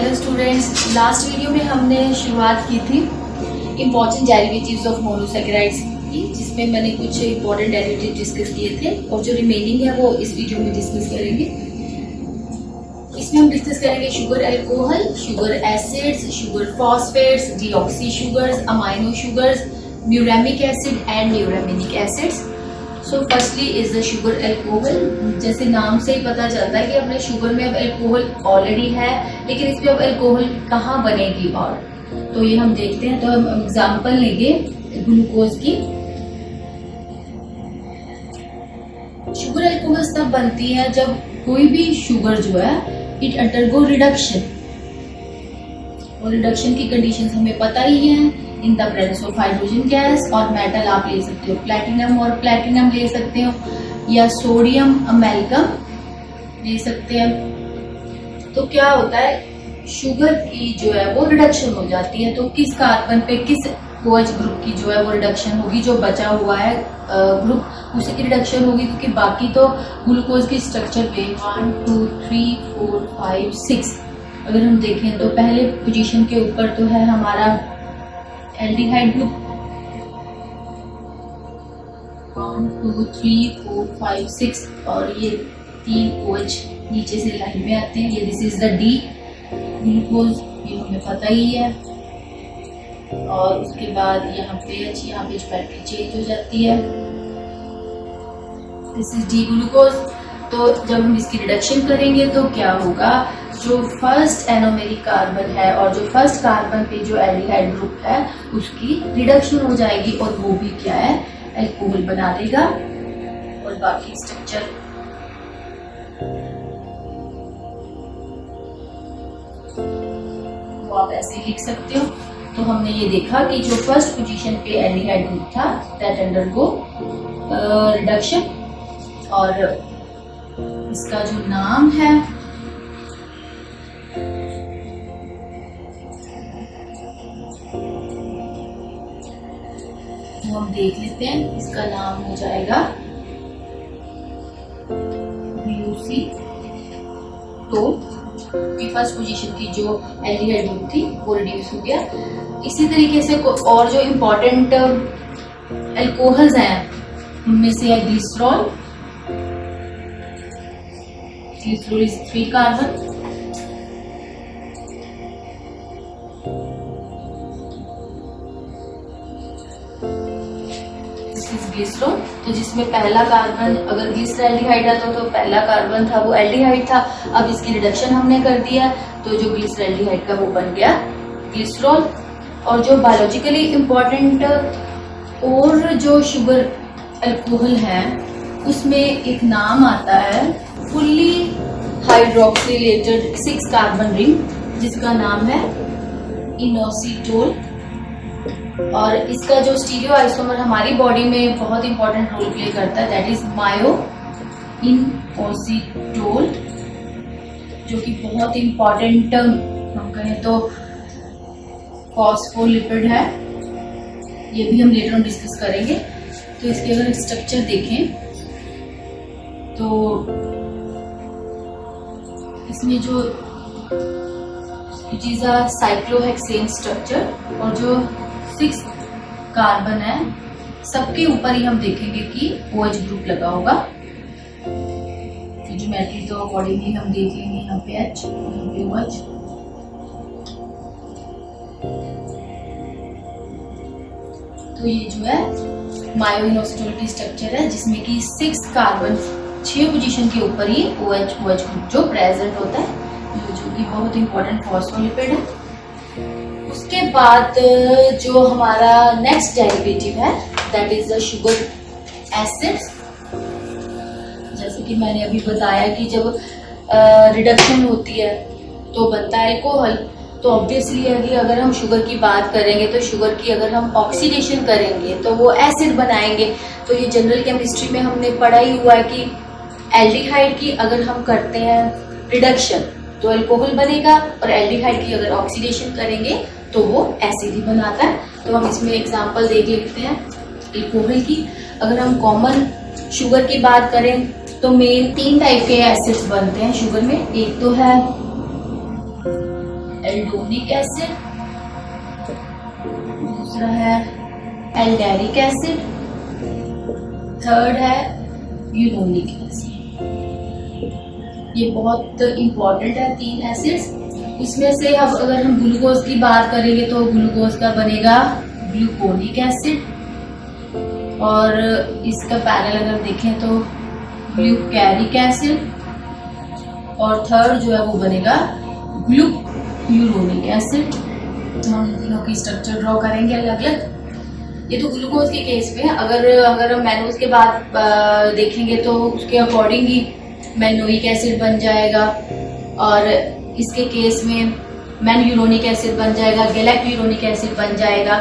Hello students, last video में हमने शुरुआत की थी इम्पॉर्टेंट डेरिवेटिव्स ऑफ मोनोसैकेराइड्स की, जिसमें मैंने कुछ इम्पॉर्टेंट डेरिवेटिव डिस्कस किए थे और जो रिमेनिंग है वो इस वीडियो में डिस्कस करेंगे। इसमें हम डिस्कस करेंगे sugar alcohol, sugar acids, sugar phosphates, deoxy sugars, amino sugars, muramic acid and neuraminic acids. So firstly is the sugar alcohol. जैसे नाम से ही पता चलता है कि अपने शुगर में अब अल्कोहल ऑलरेडी है, लेकिन इसमें अब अल्कोहल कहाँ बनेगी और तो ये हम देखते हैं। तो हम एग्जांपल लेंगे ग्लूकोज की। शुगर अल्कोहल तब बनती है जब कोई भी शुगर जो है इट अंडरगो रिडक्शन, और रिडक्शन की कंडीशंस हमें पता ही है। In the presence of hydrogen gas और मेटल आप ले सकते हो प्लैटिनम, और प्लैटिनम ले सकते हो या सोडियम अमेल्गम ले सकते हैं। तो क्या होता है, शुगर की जो है वो रिडक्शन हो जाती है। तो किस कार्बन पे किस OH ग्रुप की जो है वो रिडक्शन होगी, जो बचा हुआ है ग्रुप उसी की रिडक्शन होगी, क्योंकि बाकी तो ग्लूकोज की स्ट्रक्चर पे 1 2 3 4 5 6 अगर हम देखें तो पहले पोजीशन के ऊपर तो है हमारा एल्डिहाइड ग्रुप 1 2 3 4 5 6 और ये 3 OH नीचे से लाइन में आते हैं। ये this is the D glucose, ये हमें पता ही है। और उसके बाद यहाँ पे बैटरी चेंज हो जाती है। This is D glucose. तो जब हम इसकी रिडक्शन करेंगे तो क्या होगा, जो फर्स्ट एनोमेरिक कार्बन है और जो फर्स्ट कार्बन पे जो एल्डिहाइड ग्रुप है उसकी रिडक्शन हो जाएगी, और वो भी क्या है, अल्कोहल बना देगा। और बाकी स्ट्रक्चर वो आप ऐसे लिख सकते हो। तो हमने ये देखा कि जो फर्स्ट पोजीशन पे एल्डिहाइड ग्रुप था दैट अंडरगो रिडक्शन, और इसका जो नाम है वो हम देख लेते हैं। इसका नाम हो जाएगा ग्लूसीटोल। फर्स्ट पोजीशन की जो एल्डिहाइड ग्रुप थी वो रिड्यूस हो गया। इसी तरीके से और जो इम्पोर्टेंट अल्कोहल्स हैं उनमें से है glycerol. Glycerol is 3 carbon. Glycerol, तो जिसमें पहला कार्बन अगर ग्लिसरैल्डिहाइड था तो पहला कार्बन था वो एल्डिहाइड था। अब इसकी रिडक्शन हमने कर दिया तो जो ग्लिसरैल्डिहाइड का वो बन गया ग्लिसरॉल। और जो बायोलॉजिकली इम्पोर्टेंट और जो शुगर अल्कोहल है उसमें एक नाम आता है फुल्ली हाइड्रोक्सिलेटेड 6 कार्बन रिंग, जिसका नाम है इनोसिटोल। और इसका जो स्टीरियो आइसोमर हमारी बॉडी में बहुत इंपॉर्टेंट रोल प्ले करता है दैट इज मायो इनोसिटोल, जो कि बहुत इंपॉर्टेंट हम कहें तो फॉस्फोलिपिड है। ये भी हम लेटर ऑन डिस्कस करेंगे। तो इसके अगर स्ट्रक्चर देखें तो इसमें जो it is a cyclohexane structure, और जो 6 कार्बन है सबके ऊपर ही हम देखेंगे कि OH ग्रुप लगा होगा। ज्योमेट्री तो अकॉर्डिंगली हम देख लेंगे। यहाँ पे H, यहाँ पे OH। तो ये जो है मायोइनोसिटोल की स्ट्रक्चर है, जिसमें कि 6 कार्बन 6 पोजीशन के ऊपर ही OH ग्रुप जो प्रेजेंट होता है, जो कि बहुत इंपॉर्टेंट फॉस्फोलिपिड है। उसके बाद जो हमारा नेक्स्ट डेरिवेटिव है that is the sugar acids. जैसे कि मैंने अभी बताया कि जब रिडक्शन होती है तो बनता है अल्कोहल। तो ऑब्वियसली अगर हम शुगर की बात करेंगे तो शुगर की अगर हम ऑक्सीडेशन करेंगे तो वो एसिड बनाएंगे। तो ये जनरल केमिस्ट्री में हमने पढ़ा ही हुआ है कि एल्डिहाइड की अगर हम करते हैं रिडक्शन तो अल्कोहल बनेगा, और एल्डिहाइड की अगर ऑक्सीडेशन करेंगे तो वो एसिड ही बनाता है। तो हम इसमें एग्जांपल देख लेते हैं अल्कोहल की। अगर हम कॉमन शुगर की बात करें तो मेन 3 टाइप के एसिड्स बनते हैं शुगर में। एक तो है एल्डोनिक एसिड, दूसरा है एल्डेरिक एसिड, थर्ड है यूरोनिक एसिड। ये बहुत इंपॉर्टेंट है 3 एसिड्स। इसमें से अब अगर हम ग्लूकोज की बात करेंगे तो ग्लूकोज का बनेगा ग्लूकोनिक एसिड, और इसका पैरल अगर देखें तो ग्लूकैरिक एसिड, और थर्ड जो है वो बनेगा ग्लूक्यूरोनिक एसिड। तो हम तीनों की स्ट्रक्चर ड्रॉ करेंगे अलग अलग। ये तो ग्लूकोज के केस में। अगर हम मैनोज के बाद देखेंगे तो उसके अकॉर्डिंग ही मैनोइक एसिड बन जाएगा, और इसके केस में मैन यूरोनिक एसिड बन जाएगा, गैलेक्ट यूरोनिक एसिड बन जाएगा।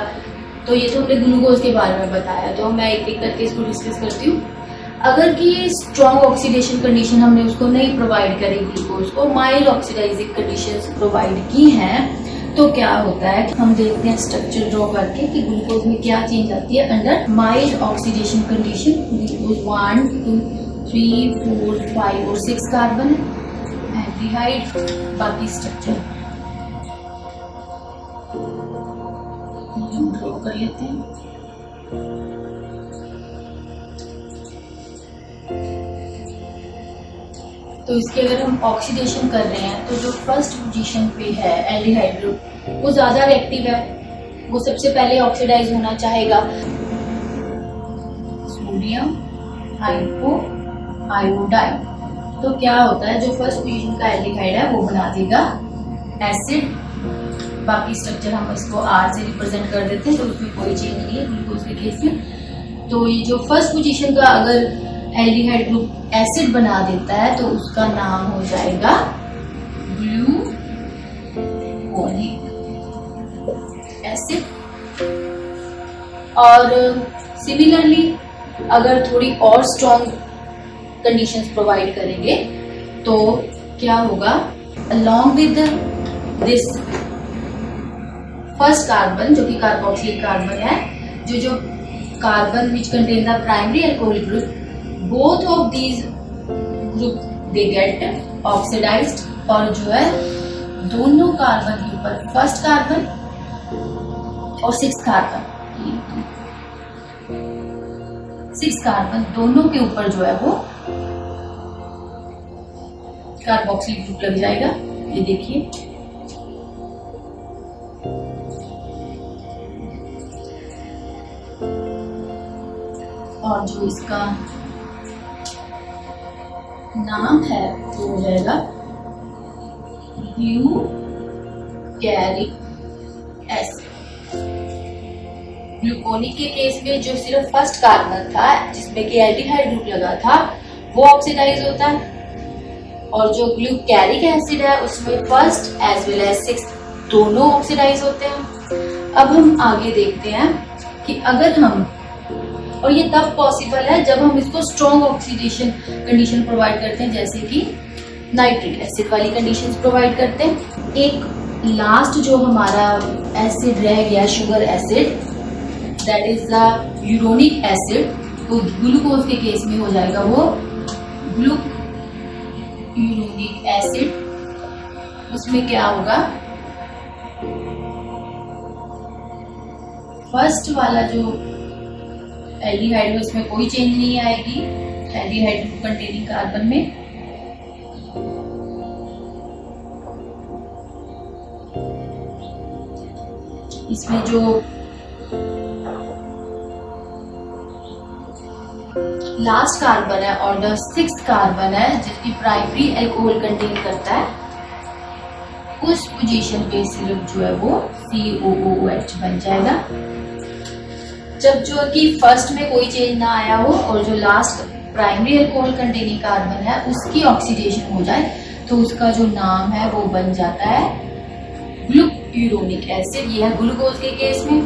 तो ये तो हमने ग्लूकोज के बारे में बताया, तो मैं एक एक करके इसको डिस्कस करती हूँ। अगर कि स्ट्रॉन्ग ऑक्सीडेशन कंडीशन हमने उसको नहीं प्रोवाइड करी, ग्लूकोज को माइल्ड ऑक्सीडाइजिंग कंडीशंस प्रोवाइड की हैं, तो क्या होता है हम देखते हैं स्ट्रक्चर ड्रॉ करके कि ग्लूकोज में क्या चेंज आती है under mild oxidation condition. Glucose 1, 2, 3, 4, 5 और 6 कार्बन, एल्डिहाइड, बाकी स्ट्रक्चर ड्रॉ कर लेते हैं। तो इसके अगर हम ऑक्सीडेशन कर रहे हैं तो जो फर्स्ट पोजीशन पे है एल्डिहाइड ग्रुप वो ज्यादा रिएक्टिव है, वो सबसे पहले ऑक्सीडाइज होना चाहेगा। Sodium hypo iodide. तो क्या होता है जो फर्स्ट पोजीशन का एल्डिहाइड है वो बना देगा एसिड। बाकी स्ट्रक्चर हम इसको R से रिप्रेजेंट कर देते हैं, तो उसमें कोई चेंज नहीं है ग्लूकोज के केस में। तो ये जो फर्स्ट पोजीशन का अगर एल्डिहाइड ग्रुप एसिड बना देता है तो उसका नाम हो जाएगा ग्लूकोनिक एसिड। और सिमिलरली अगर थोड़ी और स्ट्रॉन्ग कंडीशंस प्रोवाइड करेंगे तो क्या होगा, along with this first carbon जो कि कार्बोक्सिलिक कार्बन है, जो carbon which contain the primary alcoholic group, both of these group they get oxidized, और जो है दोनों कार्बन के ऊपर फर्स्ट कार्बन और 6 कार्बन दोनों के ऊपर जो है वो कार्बोक्सिलिक ग्रुप लग जाएगा। ये देखिए और जो इसका नाम है वो हो जाएगा ग्लूकैरिक एसिड। ग्लूकोनिक के केस में जो सिर्फ फर्स्ट कार्बन था जिसमें कि एल्डिहाइड ग्रुप लगा था वो ऑक्सीडाइज होता है, और जो ग्लूकैरिक एसिड है उसमें फर्स्ट एज वेल एज 6 दोनों ऑक्सीडाइज होते हैं। अब हम आगे देखते हैं कि अगर हम, और ये तब पॉसिबल है जब हम इसको स्ट्रॉन्ग ऑक्सीडेशन कंडीशन प्रोवाइड करते हैं, जैसे कि नाइट्रिक एसिड वाली कंडीशंस प्रोवाइड करते हैं। एक लास्ट जो हमारा एसिड रह गया sugar acid, that is the uronic acid. तो ग्लूकोज के केस में हो जाएगा वो ग्लूक्यूरोनिक एसिड। उसमें क्या होगा, फर्स्ट वाला जो एल्डिहाइड में उसमें कोई चेंज नहीं आएगी एल्डिहाइड ग्रुप कंटेनिंग कार्बन में। इसमें जो लास्ट कार्बन है और द 6th कार्बन है जिसकी प्राइमरी अल्कोहल कंटेन करता है, उस पोजीशन पे सिर्फ जो है वो COOH बन जाएगा। जब जो कि फर्स्ट में कोई चेंज ना आया हो और जो last primary alcohol containing carbon है उसकी ऑक्सीडेशन हो जाए तो उसका जो नाम है वो बन जाता है ग्लूक्यूरोनिक एसिड। ये है ग्लूकोज के केस में।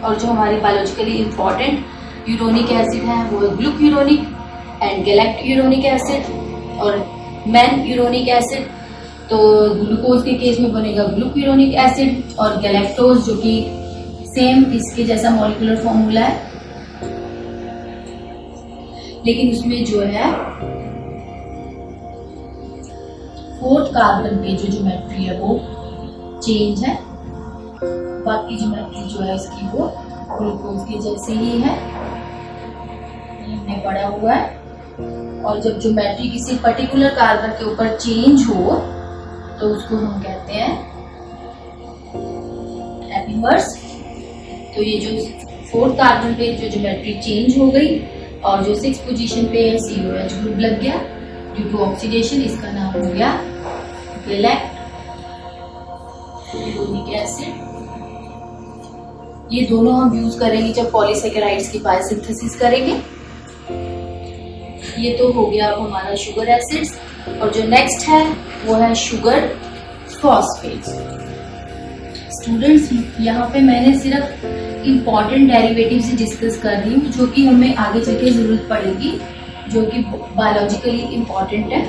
और जो हमारी बायोलॉजिकली इंपॉर्टेंट यूरोनिक एसिड है वो है ग्लूक्यूरोनिक एंड गैलेक्ट यूरोनिक एसिड और मैन यूरोनिक एसिड। तो ग्लूकोज के केस में बनेगा ग्लूक्यूरोनिक एसिड और गैलेक्टोज जो कि सेम इसके जैसा मॉलिक्यूलर फॉर्मूला है, लेकिन उसमें जो है 4th कार्बन पे जो ज्योमेट्री है वो चेंज है। बाकी ज्योमेट्री जो है इसकी वो ग्लूकोज के जैसे ही है, हमने पढ़ा हुआ है। और जब ज्योमेट्री किसी पर्टिकुलर कार्बन के ऊपर चेंज हो तो उसको हम कहते हैं एपिमर्स। तो ये जो 4th कार्बन पे जो ज्योमेट्री चेंज हो गई और जो 6th पोजीशन पे COH ग्रुप लग गया ड्यू टू ऑक्सीडेशन, इसका नाम हो गया गैलेक्टोनिक एसिड। ये दोनों हम यूज करेंगे जब पॉलीसेकेराइड्स की बायोसिंथेसिस करेंगे। ये तो हो गया हमारा शुगर एसिड्स। और जो नेक्स्ट है वो है शुगर फॉस्फेट्स। स्टूडेंट्स, यहाँ पे मैंने सिर्फ इम्पॉर्टेंट डेरिवेटिव्स डिस्कस कर रही हूँ जो कि हमें आगे चल के जरूरत पड़ेगी, जो कि बायोलॉजिकली इम्पॉर्टेंट है।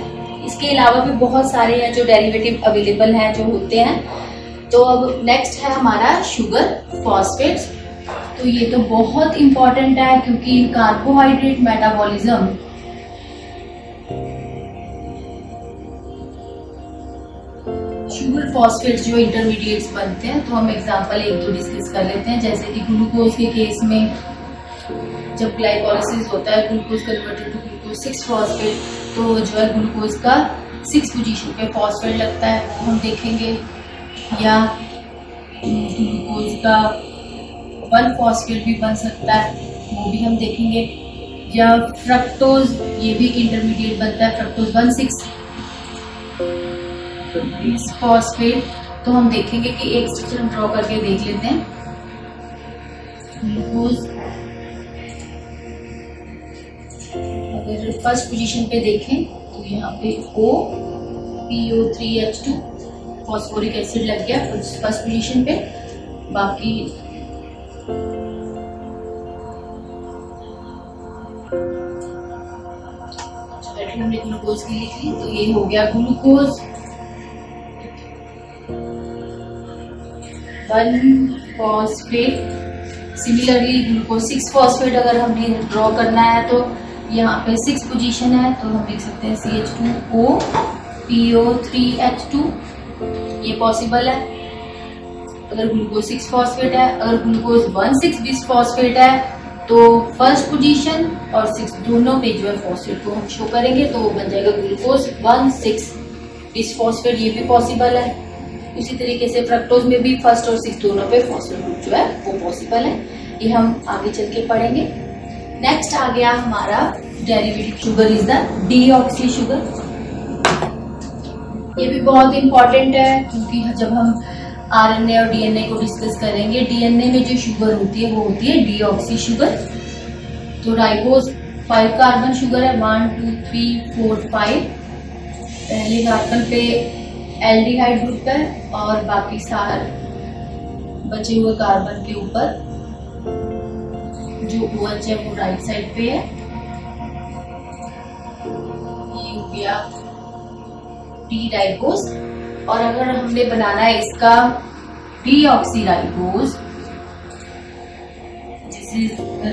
इसके अलावा भी बहुत सारे हैं जो डेरिवेटिव अवेलेबल हैं, जो होते हैं। तो अब नेक्स्ट है हमारा शुगर फॉस्फेट्स। तो ये तो बहुत इम्पॉर्टेंट है क्योंकि कार्बोहाइड्रेट मेटाबॉलिज्म शुगर फॉस्फेट्स जो इंटरमीडिएट्स बनते हैं, तो हम एग्जांपल एक दो डिस्कस कर लेते हैं। जैसे कि ग्लूकोज के केस में जब ग्लाइकोलाइसिस होता है, glucose converted to glucose 6 phosphate, तो जो है ग्लूकोज का 6 पोजीशन पे फॉस्फेट लगता है, वो हम देखेंगे। या ग्लूकोज का 1 फॉस्फेट भी बन सकता है, वो भी हम देखेंगे। या फ्रक्टोज, ये भी इंटरमीडिएट बनता है, फ्रक्टोज 1,6 फॉस्फेट। तो हम देखेंगे कि एक स्ट्रक्चर हम ड्रॉ करके देख लेते हैं। ग्लूकोज अगर फर्स्ट पोजीशन पे देखें तो यहाँ पे PO3H2 फॉस्फोरिक एसिड लग गया फर्स्ट पोजीशन पे। बाकी हमने ग्लूकोज की लिखी, तो ये हो गया glucose 1 phosphate. Similarly glucose 6 phosphate अगर हमें ड्रॉ करना है तो यहाँ पे 6 पोजीशन है, तो हम लिख सकते हैं CH2O PO3H2, ये पॉसिबल है अगर ग्लूकोज 6 फॉस्फेट है। अगर ग्लूकोज 1,6 बिस फॉस्फेट है तो फर्स्ट पोजीशन और 6 दोनों पे जो है फॉस्फेट को हम शो करेंगे, तो वो बन जाएगा ग्लूकोज 1,6 बिस फॉस्फेट, ये भी पॉसिबल है। उसी तरीके से फ्रक्टोज में भी फर्स्ट और 6 दोनों पे फॉस्फेट ग्रुप जो है वो पॉसिबल है। ये हम आगे चल के पढ़ेंगे। नेक्स्ट आ गया हमारा derivative sugar is the deoxy sugar. ये भी बहुत इंपॉर्टेंट है क्योंकि जब हम RNA और DNA को डिस्कस करेंगे, DNA में जो शुगर होती है वो होती है डीऑक्सी शुगर। तो राइबोस 5 कार्बन शुगर है, 1 2 3 4 5। पहले कार्बन पे एल्डिहाइड ग्रुप है और बाकी सारे बचे हुए कार्बन के ऊपर जो OH है वो राइट साइड पे है। ये हो गया डी राइबोस। और अगर हमने बनाना है इसका deoxyribose, this is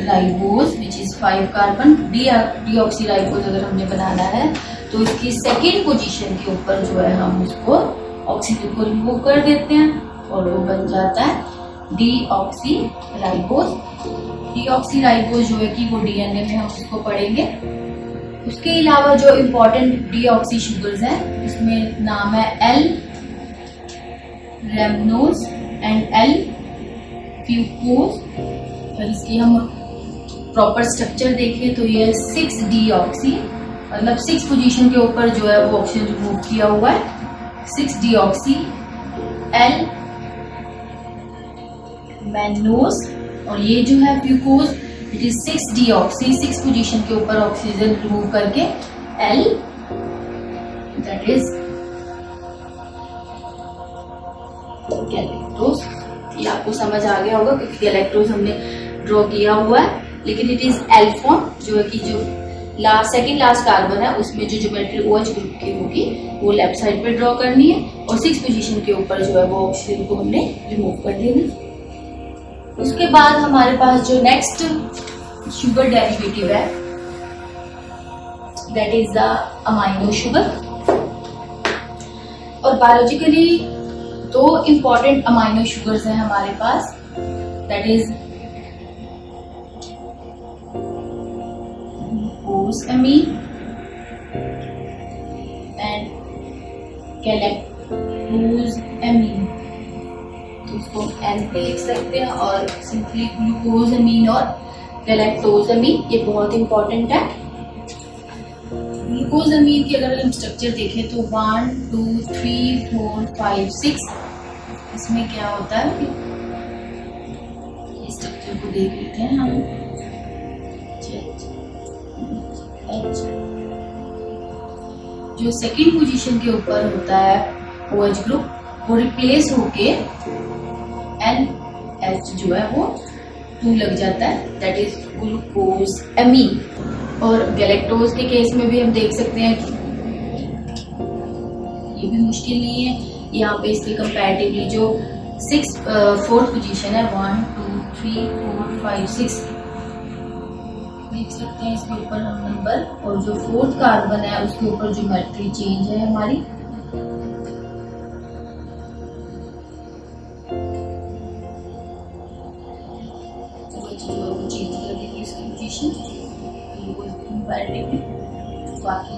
ribose which is 5 carbon. Deoxyribose अगर हमने बनाना है तो इसकी सेकेंड पोजीशन के ऊपर जो है हम उसको ऑक्सीजन को रिमूव कर देते हैं और वो बन जाता है डीऑक्सीराइबोस। डीऑक्सीराइबोस जो है कि वो DNA में हम उसको पढ़ेंगे। उसके अलावा जो इम्पोर्टेंट डीऑक्सी शुगर्स हैं उसमें नाम है L-रेमनोज एंड L-फ्यूकोज। अगर इसकी हम प्रॉपर स्ट्रक्चर देखें तो ये 6-डीऑक्सी, मतलब 6 पोजीशन के ऊपर जो है वो ऑक्सीजन रिमूव किया हुआ है। 6-डीऑक्सी L-मैनोज। और ये जो है फ्यूकोज, इट इज 6-डीऑक्सी, 6 पोजीशन के ऊपर ऑक्सीजन रिमूव करके L, दैट इज गैलेक्टोज। ये आपको समझ आ गया होगा क्योंकि गैलेक्टोज हमने ड्रॉ किया हुआ है, लेकिन इट इज एल फॉर्म, जो है कि जो सेकेंड लास्ट कार्बन है उसमें जो ज्योमेट्री OH ग्रुप की होगी वो लेफ्ट साइड पे ड्रॉ करनी है और 6 पोजीशन के ऊपर जो है वो ऑक्सीजन को हमने रिमूव कर देना। उसके बाद हमारे पास जो नेक्स्ट शुगर डेरिवेटिव है that is the amino sugar. और बायोलॉजिकली दो इंपॉर्टेंट अमाइनो शुगर्स हैं हमारे पास, दैट इज ग्लूकोसअमीन एंड गैलेक्टोसअमीन। तो इसको एन पे लिख सकते हैं और सिंपली ग्लूकोसअमीन और गैलेक्टोसअमीन, ये बहुत इंपॉर्टेंट है। ग्लूकोसअमीन की अगर हम स्ट्रक्चर देखें तो 1 2 3 4 5 6, इसमें क्या होता है, इस स्ट्रक्चर को देख लेते हैं हम। जो सेकंड पोजीशन के ऊपर होता है OH ग्रुप, वो रिप्लेस होके NH जो है वो 2 लग जाता है, दैट इज ग्लूकोसअमीन। और गैलेक्टोज के केस में भी हम देख सकते हैं कि ये भी मुश्किल नहीं है। यहाँ पे इसके कंपैरेटिवली जो 4th पोजीशन है 1 2 3 4 5 6 देख सकते हैं, इसके ऊपर हम नंबर, और जो 4th कार्बन है उसके ऊपर ज्योमेट्री चेंज है हमारी। चेंज कर देंगे इसकी पोजीशन कंपैरेटिवली। बाकी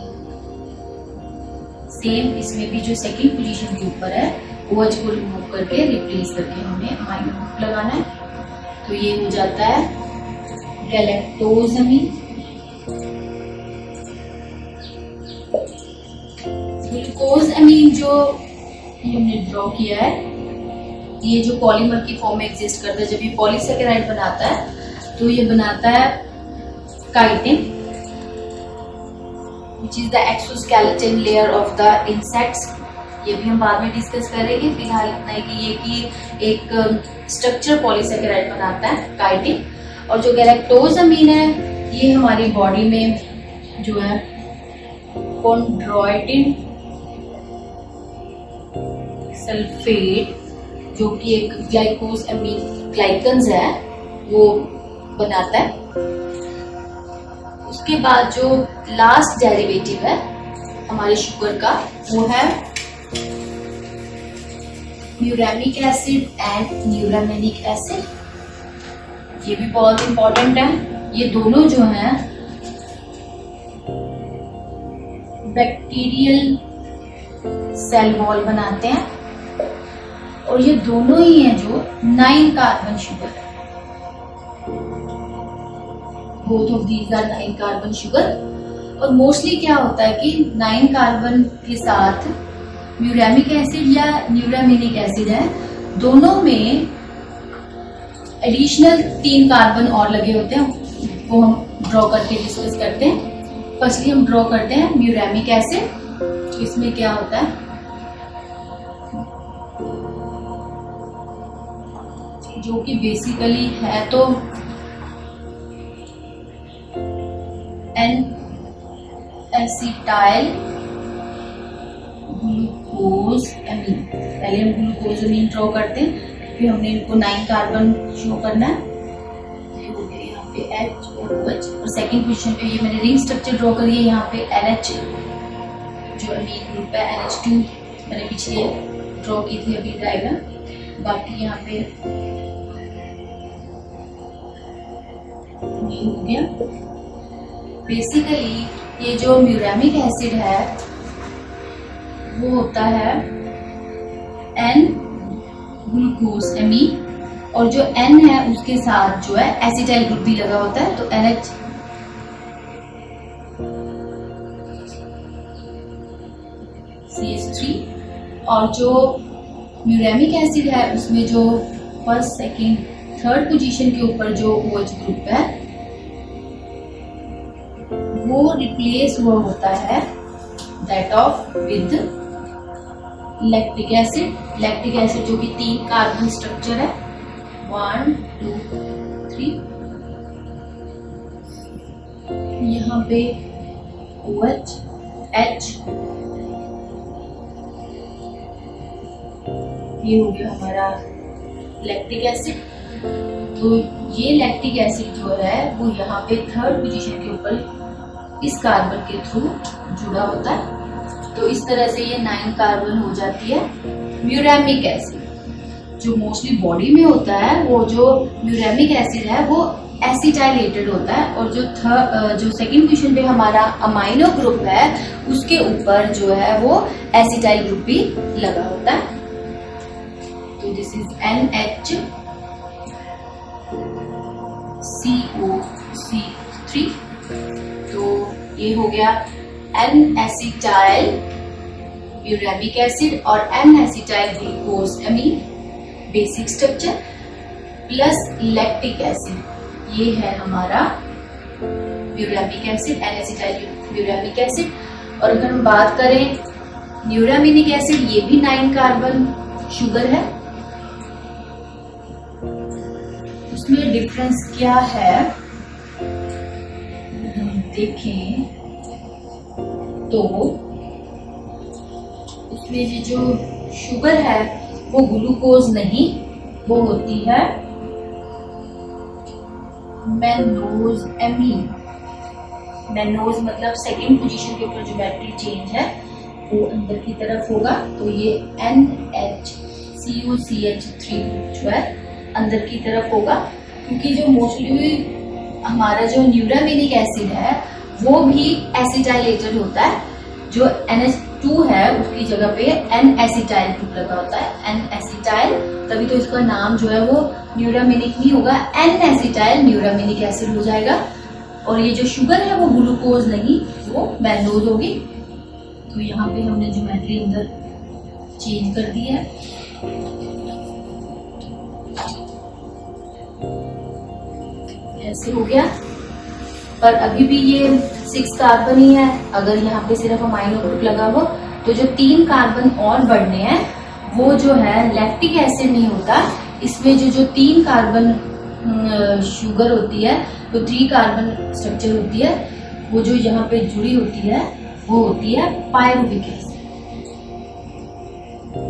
सेम इसमें भी जो सेकंड पोजीशन के ऊपर है OH को रिमूव करके रिप्लेस करके हमें अमाइनो ग्रुप लगाना है। तो ये हो जाता है गैलेक्टोसअमीन। ग्लूकोसअमीन जो हमने ड्रॉ किया है, ये जो पॉलीमर की फॉर्म में एग्जिस्ट करता है, जब ये पॉलीसेकेराइड बनाता है तो ये बनाता है chitin, which is the exoskeleton layer of the insects। ये भी हम बाद में डिस्कस करेंगे, फिलहाल इतना है कि ये कि एक स्ट्रक्चर पॉलीसेकेराइड बनाता है काइटिन। और जो गैलेक्टोसअमीन है ये हमारी बॉडी में जो है कॉन्ड्रोइटिन सल्फेट, जो कि एक ग्लाइकोसअमीन ग्लाइकन्स है, वो बनाता है। उसके बाद जो लास्ट डेरिवेटिव है हमारे शुगर का, वो है म्यूरेमिक एसिड एंड न्यूरामिनिक एसिड। ये भी बहुत इंपॉर्टेंट है। ये दोनों जो हैं बैक्टीरियल सेल वॉल बनाते हैं, और ये दोनों ही हैं जो 9 कार्बन शुगर है। Both of these are 9 carbon sugar. और मोस्टली क्या होता है कि 9 कार्बन के साथ म्यूरेमिक एसिड या न्यूरामिनिक एसिड है, दोनों में एडिशनल 3 कार्बन और लगे होते हैं, वो हम ड्रॉ करके डिस्कस करते हैं। फर्स्टली हम ड्रॉ करते हैं म्यूरेमिक एसिड। तो इसमें क्या होता है, जो कि बेसिकली है तो N-एसिटाइल ग्लूकोसअमीन। पहले हम ग्लूकोसअमीन ड्रॉ करते हैं, फिर हमने इनको 9 कार्बन शो करना है। ये हो गया यहाँ पे H और OH। और सेकंड पोजीशन पे ये मैंने रिंग स्ट्रक्चर ड्रॉ करी है, यहाँ पे NH जो अमीन ग्रुप है, NH2 मैंने पीछे ड्रॉ की थी अभी डायग्राम। बाकी यहाँ पे ये हो गया। बेसिकली ये जो म्यूरेमिक एसिड है वो होता है N ग्लूकोसअमीन, और जो N है उसके साथ जो है एसिटाइल ग्रुप भी लगा होता है, तो NH CH3। और जो म्यूरेमिक एसिड है उसमें जो फर्स्ट सेकंड थर्ड पोजीशन के ऊपर जो OH ग्रुप है वो रिप्लेस हुआ होता है that of with lactic acid. Lactic acid जो कि 3 कार्बन स्ट्रक्चर है, 1 2 3। यहाँ पे OH H, ये हो गया हमारा लैक्टिक एसिड। तो ये लैक्टिक एसिड जो है वो यहाँ पे थर्ड पोजीशन के ऊपर इस कार्बन के थ्रू जुड़ा होता है। तो इस तरह से ये 9 कार्बन हो जाती है। म्यूरेमिक एसिड जो मोस्टली बॉडी में होता है, वो जो म्यूरेमिक एसिड है वो एसिटाइलेटेड होता है, और जो सेकंड पोजीशन पे हमारा अमाइनो ग्रुप है उसके ऊपर जो है वो एसिटाइल ग्रुप भी लगा होता है। तो दिस इज NHCOC3। तो ये हो गया N-एसिटाइल म्यूरेमिक एसिड और N acetyl glucosamine basic structure plus lactic acid, ये है हमारा muramic acid, N acetyl muramic acid. और अगर हम बात करें न्यूरामिनिक एसिड, ये भी 9 कार्बन शुगर है। उसमें डिफरेंस क्या है देखें तो इसमें ये जो शुगर है वो ग्लूकोज नहीं, वो होती है मैनोजएमीन। मैनोज मतलब सेकेंड पोजीशन के ऊपर जो बैटरी चेंज है वो अंदर की तरफ होगा, तो ये NHCOCH3 जो है अंदर की तरफ होगा, क्योंकि जो मोस्टली हमारा जो न्यूरामिनिक एसिड है वो भी एसिटाइलेटेड होता है। जो NH2 है उसकी जगह पे N-एसिटाइल ग्रुप लगा होता है, N-एसिटाइल, तभी तो इसका नाम जो है वो न्यूरामिनिक नहीं होगा, N-एसिटाइल न्यूरामिनिक एसिड हो जाएगा। और ये जो शुगर है वो ग्लूकोज नहीं, वो मैनोज होगी। तो यहाँ पे हमने ज्योमेट्री अंदर चेंज कर दी है। ऐसे हो गया, पर अभी भी ये 6 कार्बन ही है। अगर यहाँ पे सिर्फ अमाइनो ग्रुप लगा हो तो जो 3 कार्बन और बढ़ने हैं वो जो है लैक्टिक एसिड नहीं होता। इसमें जो 3 कार्बन शुगर होती है, तो 3 कार्बन स्ट्रक्चर होती है, वो जो यहाँ पे जुड़ी होती है वो होती है पायरुविक एसिड।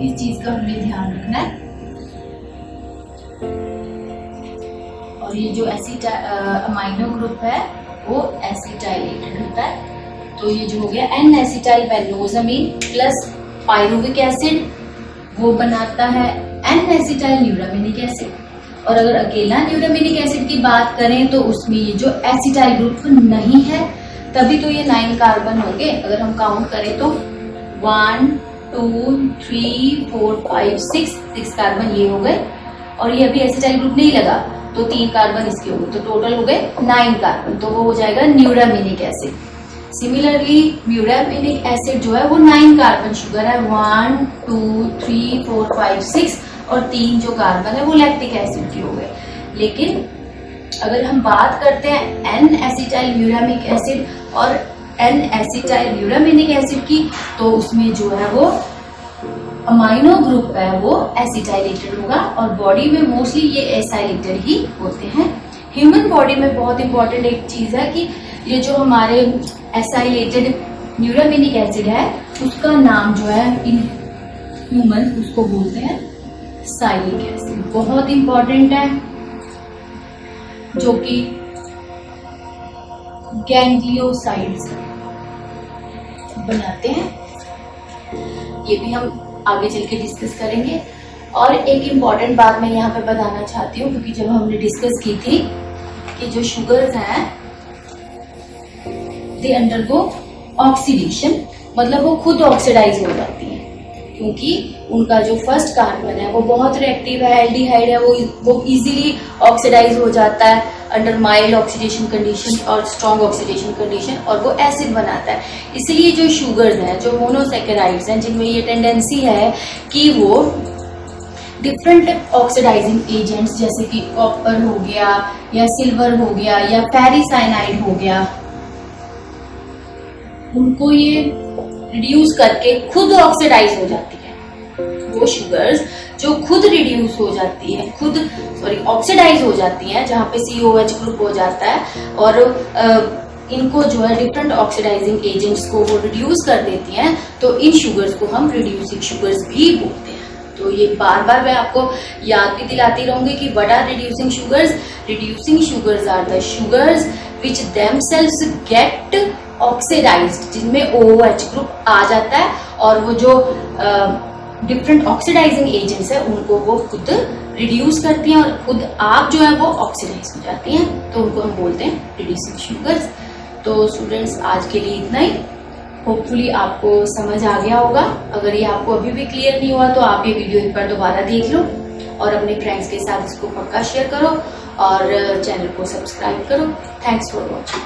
इस चीज का हमें ध्यान रखना है। और ये जो अमाइनो ग्रुप है वो एसिटाइलेटेड होता है। तो ये जो हो गया N-एसिटाइल मैनोजएमीन प्लस पायरुविक एसिड, वो बनाता है N-एसिटाइल न्यूरामिनिक एसिड। और अगर अकेला न्यूरामिनिक एसिड की बात करें तो उसमें ये जो एसिटाइल ग्रुप नहीं है, तभी तो ये 9 कार्बन होंगे। अगर हम काउंट करें तो 1 2 3 4 5 6 कार्बन ये हो गए, और ये अभी एसिटाइल ग्रुप नहीं लगा तो 3 कार्बन इसके हो गए, तो टोटल हो गए 9 कार्बन। तो वो हो जाएगा न्यूरामिनिक एसिड। सिमिलरली म्यूरामिनिक एसिड जो है वो 9 कार्बन शुगर है, 1 2 3 4 5 6, और 3 जो कार्बन है वो लैक्टिक एसिड के हो गए। लेकिन अगर हम बात करते हैं N-एसिटाइल म्यूरामिक एसिड और N-एसिटाइल न्यूरामिनिक एसिड की, तो उसमें जो है वो अमाइनो ग्रुप है वो एसिटाइलेटेड होगा, और बॉडी में मोस्टली ये एसाइलेटेड ही होते हैं। ह्यूमन बॉडी में बहुत इंपॉर्टेंट एक चीज है कि ये जो हमारे एसाइलेटेड न्यूरामिनिक एसिड है उसका नाम जो है इन ह्यूमन उसको बोलते हैं साइलिक एसिड। बहुत इंपॉर्टेंट है, जो कि गैंग्लियोसाइड्स बनाते हैं। ये भी हम आगे चल के डिस्कस करेंगे। और एक इम्पॉर्टेंट बात मैं यहाँ पे बताना चाहती हूँ, क्योंकि जब हमने डिस्कस की थी कि जो शुगर्स हैं दे अंडरगो ऑक्सीडेशन, मतलब वो खुद ऑक्सीडाइज हो जाती हैं, क्योंकि उनका जो फर्स्ट कार्बन है वो बहुत रिएक्टिव है, एल्डिहाइड है, वो इजीली ऑक्सीडाइज हो जाता है अंडर माइल्ड ऑक्सीडेशन कंडीशन और स्ट्रॉन्ग ऑक्सीडेशन कंडीशन, और वो एसिड बनाता है। इसलिए जो शुगर्स हैं, जो मोनोसैकेराइड्स हैं, जिनमें ये टेंडेंसी है कि वो डिफरेंट ऑक्सीडाइजिंग एजेंट्स जैसे कि कॉपर हो गया या सिल्वर हो गया या फेरिसाइनाइड हो गया, उनको ये रिड्यूस करके खुद ऑक्सीडाइज हो जाती है। वो शुगर्स जो खुद रिड्यूस हो जाती है, ऑक्सीडाइज हो जाती हैं, जहाँ पे COH ग्रुप हो जाता है, और इनको जो है डिफरेंट ऑक्सीडाइजिंग एजेंट्स को वो रिड्यूस कर देती हैं, तो इन शुगर्स को हम रिड्यूसिंग शुगर्स भी बोलते हैं। तो ये बार बार मैं आपको याद भी दिलाती रहूंगी कि what are reducing sugars. Reducing sugars are the sugars which themselves get oxidised, जिनमें OOH ग्रुप आ जाता है और वो जो डिफरेंट ऑक्सीडाइजिंग एजेंट्स है उनको वो खुद रिड्यूस करती हैं और खुद आप जो है वो ऑक्सीडाइज हो जाती हैं, तो उनको हम बोलते हैं रिड्यूसिंग शुगर्स। तो स्टूडेंट्स आज के लिए इतना ही। होपफुली आपको समझ आ गया होगा। अगर ये आपको अभी भी क्लियर नहीं हुआ तो आप ये वीडियो एक बार दोबारा देख लो और अपने फ्रेंड्स के साथ इसको पक्का शेयर करो और चैनल को सब्सक्राइब करो। Thanks for watching.